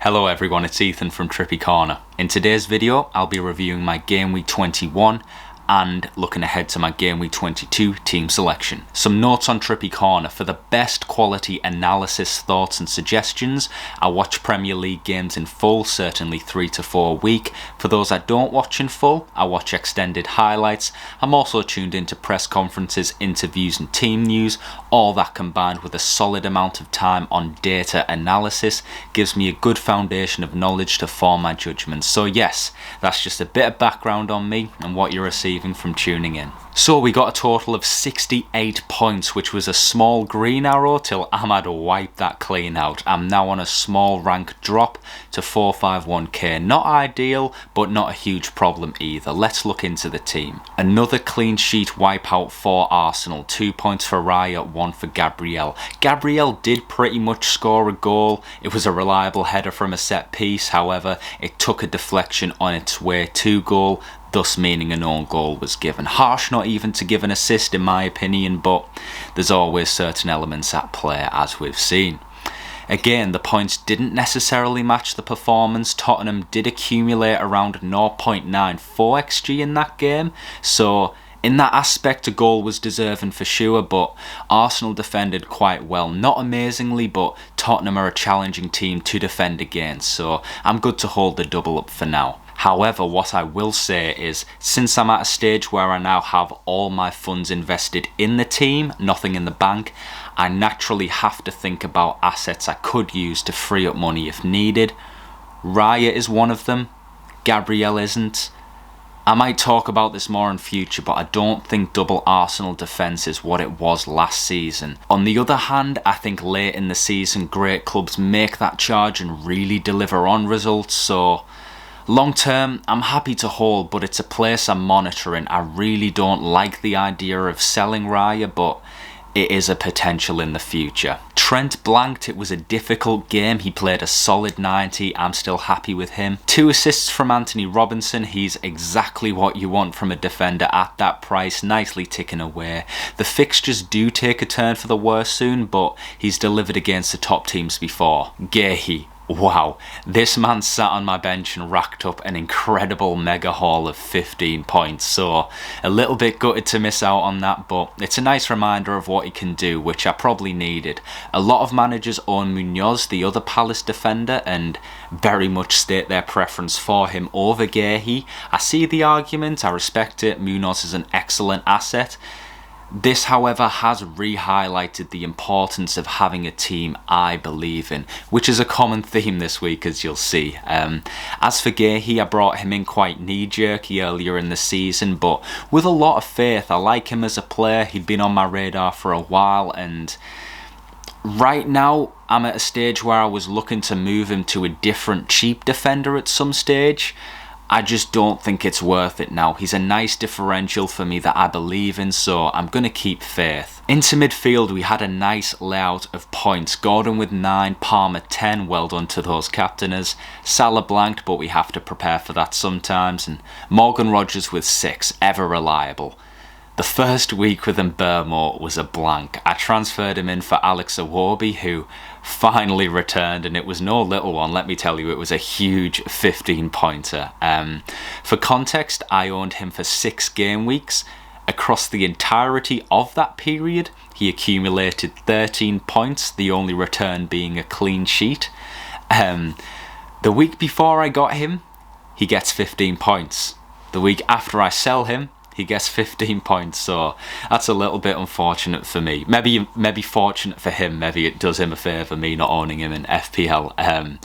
Hello everyone, it's Ethan from Trippy Corner. In today's video, I'll be reviewing my Game Week 21 and looking ahead to my Game Week 22 team selection. Some notes on Trippy Corner. For the best quality analysis, thoughts and suggestions, I watch Premier League games in full, certainly 3 to 4 a week. For those I don't watch in full, I watch extended highlights. I'm also tuned into press conferences, interviews and team news. All that combined with a solid amount of time on data analysis gives me a good foundation of knowledge to form my judgments. So yes, that's just a bit of background on me and what you're receiving from tuning in. So we got a total of 68 points, which was a small green arrow till Ahmad wiped that clean out. I'm now on a small rank drop to 451k. Not ideal, but not a huge problem either. Let's look into the team. Another clean sheet wipeout for Arsenal. 2 points for Raya, 1 for Gabriel. Gabriel did pretty much score a goal. It was a reliable header from a set piece. However, it took a deflection on its way to goal, thus meaning an own goal was given. Harsh not even to give an assist in my opinion, but there's always certain elements at play as we've seen. Again, the points didn't necessarily match the performance. Tottenham did accumulate around 0.94 XG in that game, so in that aspect a goal was deserving for sure, but Arsenal defended quite well. Not amazingly, but Tottenham are a challenging team to defend against, so I'm good to hold the double up for now. However, what I will say is, since I'm at a stage where I now have all my funds invested in the team, nothing in the bank, I naturally have to think about assets I could use to free up money if needed. Raya is one of them, Gabriel isn't. I might talk about this more in future, but I don't think double Arsenal defence is what it was last season. On the other hand, I think late in the season great clubs make that charge and really deliver on results, so long term, I'm happy to hold, but it's a place I'm monitoring. I really don't like the idea of selling Raya, but it is a potential in the future. Trent blanked. It was a difficult game. He played a solid 90. I'm still happy with him. 2 assists from Anthony Robinson. He's exactly what you want from a defender at that price. Nicely ticking away. The fixtures do take a turn for the worse soon, but he's delivered against the top teams before. Gehi. Wow, this man sat on my bench and racked up an incredible mega haul of 15 points, so a little bit gutted to miss out on that, but it's a nice reminder of what he can do, which I probably needed. A lot of managers own Munoz, the other Palace defender, and very much state their preference for him over Gehi. I see the argument, I respect it. Munoz is an excellent asset. This, however, has re-highlighted the importance of having a team I believe in, which is a common theme this week, as you'll see. As for Gehi, I brought him in quite knee-jerky earlier in the season, but with a lot of faith. I like him as a player. He'd been on my radar for a while, and right now I'm at a stage where I was looking to move him to a different cheap defender at some stage. I just don't think it's worth it now. He's a nice differential for me that I believe in, so I'm going to keep faith. Into midfield, we had a nice layout of points. Gordon with 9, Palmer 10, well done to those captainers. Salah blanked, but we have to prepare for that sometimes. And Morgan Rogers with 6, ever reliable. The first week with Mbeumo was a blank. I transferred him in for Alex Iwobi, who finally returned, and it was no little one, let me tell you. It was a huge 15-pointer. For context, I owned him for 6 game weeks. Across the entirety of that period, he accumulated 13 points, the only return being a clean sheet. The week before I got him, he gets 15 points. The week after I sell him, he gets 15 points, so that's a little bit unfortunate for me. Maybe fortunate for him. Maybe it does him a favour, me not owning him in FPL.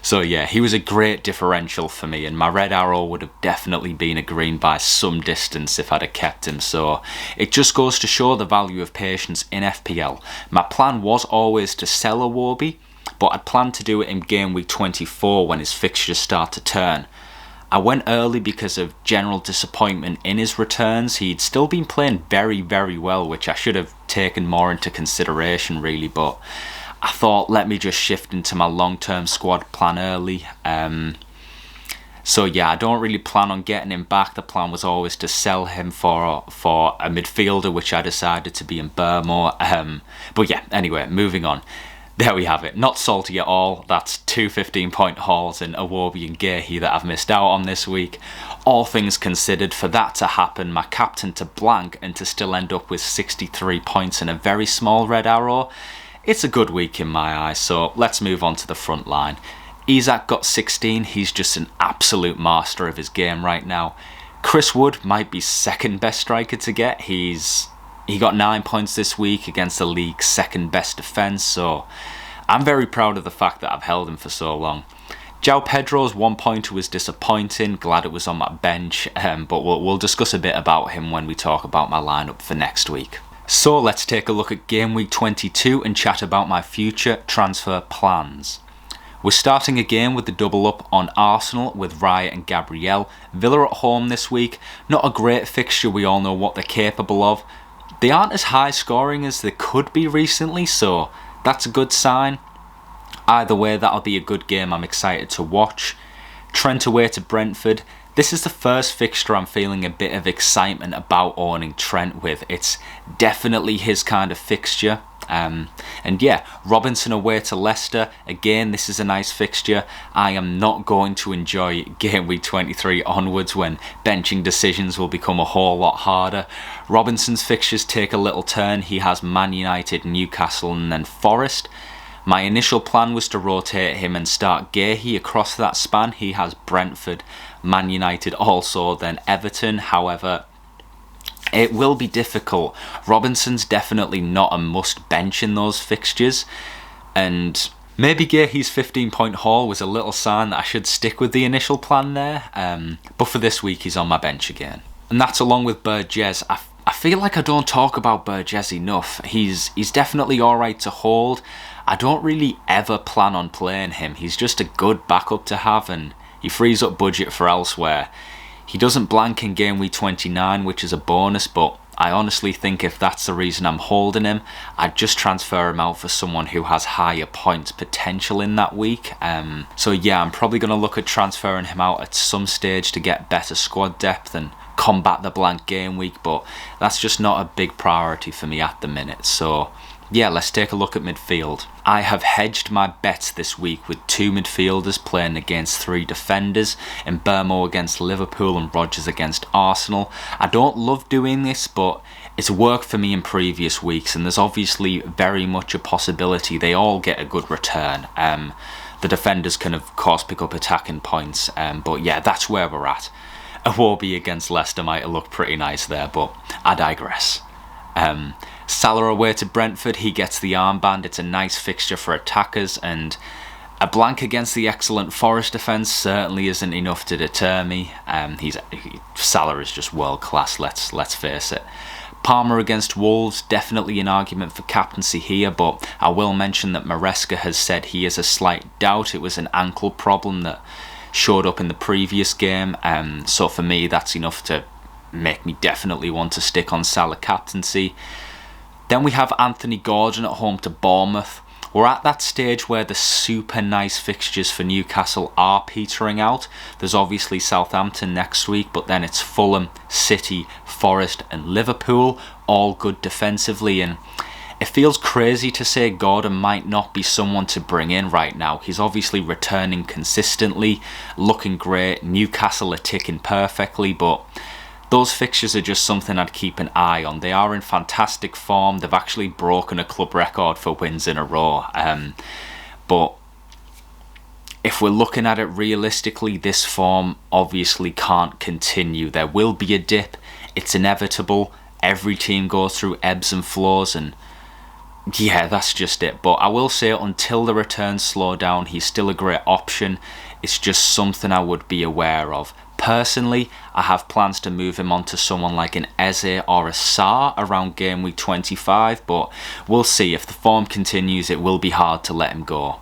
So yeah, he was a great differential for me, and my red arrow would have definitely been a green by some distance if I'd have kept him. So it just goes to show the value of patience in FPL. My plan was always to sell Iwobi, but I'd planned to do it in game week 24 when his fixtures start to turn. I went early because of general disappointment in his returns. He'd still been playing very, very well, which I should have taken more into consideration really, but I thought let me just shift into my long-term squad plan early. So yeah, I don't really plan on getting him back. The plan was always to sell him for a midfielder, which I decided to be Mbeumo. But yeah, anyway, moving on. There we have it. Not salty at all. That's two 15-point hauls in Iwobi and Gehi that I've missed out on this week. All things considered, for that to happen, my captain to blank and to still end up with 63 points and a very small red arrow, it's a good week in my eyes. So let's move on to the front line. Isak got 16. He's just an absolute master of his game right now. Chris Wood might be second best striker to get. He got 9 points this week against the league's second best defence, so I'm very proud of the fact that I've held him for so long. João Pedro's 1 pointer was disappointing, glad it was on my bench, but we'll discuss a bit about him when we talk about my lineup for next week. So let's take a look at Game Week 22 and chat about my future transfer plans. We're starting again with the double up on Arsenal with Raya and Gabriel. Villa at home this week, not a great fixture, we all know what they're capable of. They aren't as high scoring as they could be recently, so that's a good sign. Either way, that'll be a good game I'm excited to watch. Trent away to Brentford. This is the first fixture I'm feeling a bit of excitement about owning Trent with. It's definitely his kind of fixture. And yeah, Robinson away to Leicester. Again, this is a nice fixture. I am not going to enjoy Game Week 23 onwards when benching decisions will become a whole lot harder. Robinson's fixtures take a little turn. He has Man United, Newcastle and then Forest. My initial plan was to rotate him and start Gehi across that span. He has Brentford, Man United also, then Everton. However, it will be difficult. Robinson's definitely not a must bench in those fixtures, and maybe Gehi's 15-point haul was a little sign that I should stick with the initial plan there, but for this week he's on my bench again. And that's along with Burgess. I feel like I don't talk about Burgess enough. He's definitely alright to hold. I don't really ever plan on playing him. He's just a good backup to have, and he frees up budget for elsewhere. He doesn't blank in Game Week 29, which is a bonus, but I honestly think if that's the reason I'm holding him, I'd just transfer him out for someone who has higher points potential in that week. So yeah, I'm probably going to look at transferring him out at some stage to get better squad depth and combat the blank game week, but that's just not a big priority for me at the minute. So yeah, let's take a look at midfield. I have hedged my bets this week with 2 midfielders playing against 3 defenders, and Burmo against Liverpool and Rodgers against Arsenal. I don't love doing this, but it's worked for me in previous weeks, and there's obviously very much a possibility they all get a good return. The defenders can of course pick up attacking points, but yeah, that's where we're at. Iwobi against Leicester might have looked pretty nice there, but I digress. Salah away to Brentford, he gets the armband. It's a nice fixture for attackers, and a blank against the excellent Forest defence certainly isn't enough to deter me. Salah is just world class, let's face it. Palmer against Wolves, definitely an argument for captaincy here, but I will mention that Maresca has said he is a slight doubt. It was an ankle problem that showed up in the previous game, so for me that's enough to make me definitely want to stick on Salah captaincy. Then we have Anthony Gordon at home to Bournemouth. We're at that stage where the super nice fixtures for Newcastle are petering out. There's obviously Southampton next week, but then it's Fulham, City, Forest and Liverpool, all good defensively, and it feels crazy to say Gordon might not be someone to bring in right now. He's obviously returning consistently, looking great. Newcastle are ticking perfectly, but those fixtures are just something I'd keep an eye on. They are in fantastic form. They've actually broken a club record for wins in a row. But if we're looking at it realistically, this form obviously can't continue. There will be a dip. It's inevitable. Every team goes through ebbs and flows, and yeah, that's just it. But I will say, until the returns slow down, he's still a great option. It's just something I would be aware of. Personally, I have plans to move him on to someone like an Eze or a Sarr around Game Week 25, but we'll see. If the form continues, it will be hard to let him go.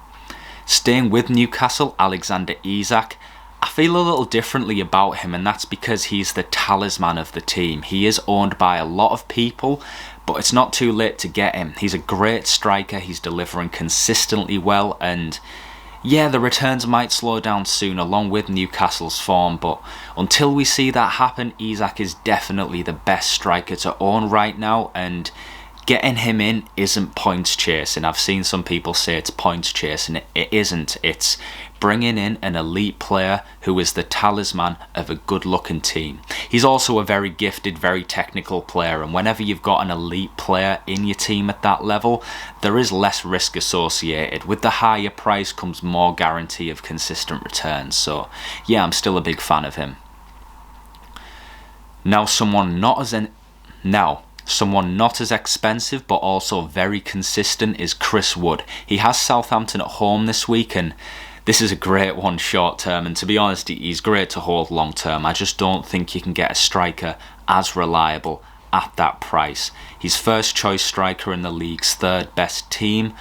Staying with Newcastle, Alexander Isak. I feel a little differently about him, and that's because he's the talisman of the team. He is owned by a lot of people, but it's not too late to get him. He's a great striker, he's delivering consistently well, and yeah, the returns might slow down soon along with Newcastle's form, but until we see that happen, Isak is definitely the best striker to own right now, and getting him in isn't points chasing. I've seen some people say it's points chasing. It isn't. It's bringing in an elite player who is the talisman of a good looking team. He's also a very gifted, very technical player, and whenever you've got an elite player in your team at that level, there is less risk associated. With the higher price comes more guarantee of consistent returns. So yeah, I'm still a big fan of him. Now someone not as expensive but also very consistent is Chris Wood. He has Southampton at home this week, and this is a great one short term, and to be honest, he's great to hold long term. I just don't think you can get a striker as reliable at that price. He's first choice striker in the league's third best team.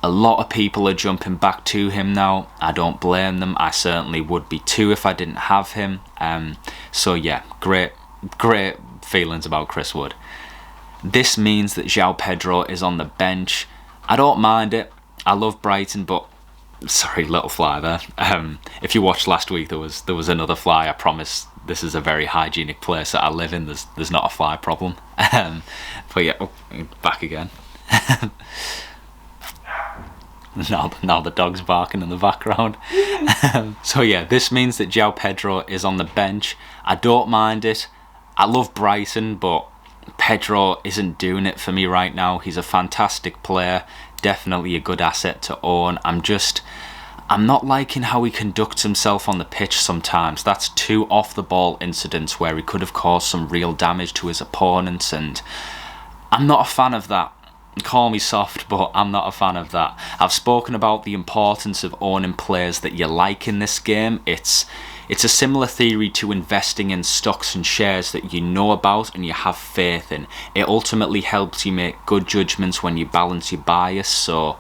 A lot of people are jumping back to him now. I don't blame them. I certainly would be too if I didn't have him. So yeah, great feelings about Chris Wood. This means that João Pedro is on the bench. I don't mind it. I love Brighton, but sorry, little fly there. If you watched last week, there was another fly. I promise this is a very hygienic place that I live in. There's not a fly problem. But yeah, back again. Now the dog's barking in the background. So yeah, this means that João Pedro is on the bench. I don't mind it. I love Brighton, but Pedro isn't doing it for me right now. He's a fantastic player, definitely a good asset to own. I'm not liking how he conducts himself on the pitch sometimes. That's 2 off the ball incidents where he could have caused some real damage to his opponents, and I'm not a fan of that. Call me soft, but I'm not a fan of that. I've spoken about the importance of owning players that you like in this game. It's a similar theory to investing in stocks and shares that you know about and you have faith in. It ultimately helps you make good judgments when you balance your bias. So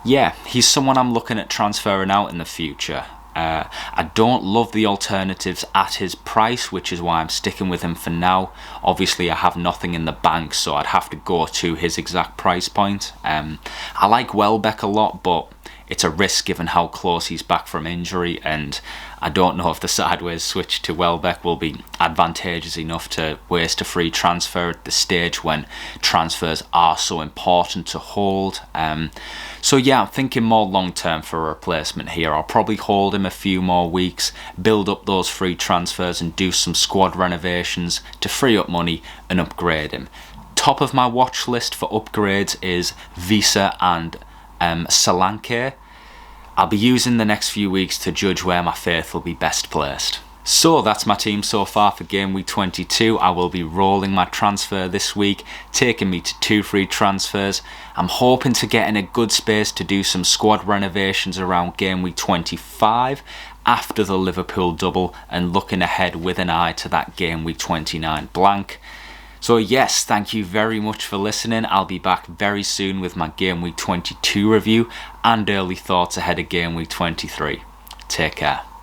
yeah, he's someone I'm looking at transferring out in the future. I don't love the alternatives at his price, which is why I'm sticking with him for now. Obviously, I have nothing in the bank, so I'd have to go to his exact price point. I like Welbeck a lot, but it's a risk given how close he's back from injury, and I don't know if the sideways switch to Welbeck will be advantageous enough to waste a free transfer at the stage when transfers are so important to hold. So yeah, I'm thinking more long term for a replacement here. I'll probably hold him a few more weeks, build up those free transfers and do some squad renovations to free up money and upgrade him. Top of my watch list for upgrades is Visa and Solanke. I'll be using the next few weeks to judge where my faith will be best placed. So that's my team so far for Game Week 22. I will be rolling my transfer this week, taking me to 2 free transfers. I'm hoping to get in a good space to do some squad renovations around Game Week 25 after the Liverpool double, and looking ahead with an eye to that Game Week 29 blank. So yes, thank you very much for listening. I'll be back very soon with my Game Week 22 review and early thoughts ahead of Game Week 23. Take care.